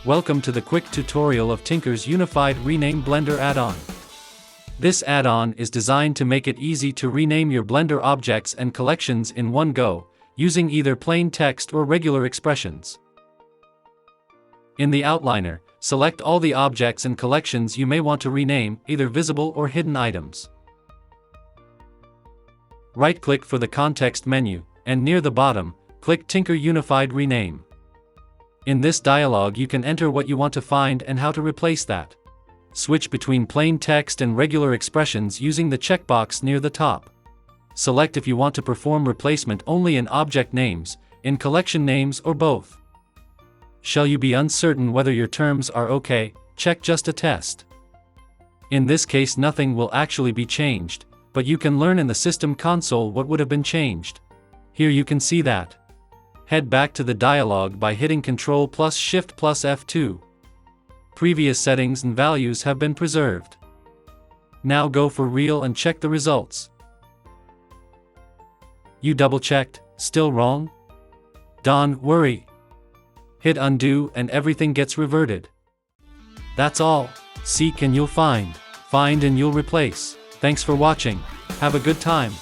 Welcome to the quick tutorial of T1nk-R's Unified Rename Blender add-on. This add-on is designed to make it easy to rename your Blender objects and collections in one go, using either plain text or regular expressions. In the outliner, select all the objects and collections you may want to rename, either visible or hidden items. Right-click for the context menu, and near the bottom, click T1nk-R Unified Rename. In this dialog you can enter what you want to find and how to replace that. Switch between plain text and regular expressions using the checkbox near the top. Select if you want to perform replacement only in object names, in collection names, or both. Shall you be uncertain whether your terms are okay, check Just a Test. In this case nothing will actually be changed, but you can learn in the system console what would have been changed. Here you can see that. Head back to the dialog by hitting Ctrl plus Shift plus F2. Previous settings and values have been preserved. Now go for real and check the results. You double-checked, still wrong? Don't worry. Hit undo and everything gets reverted. That's all. Seek and you'll find. Find and you'll replace. Thanks for watching. Have a good time.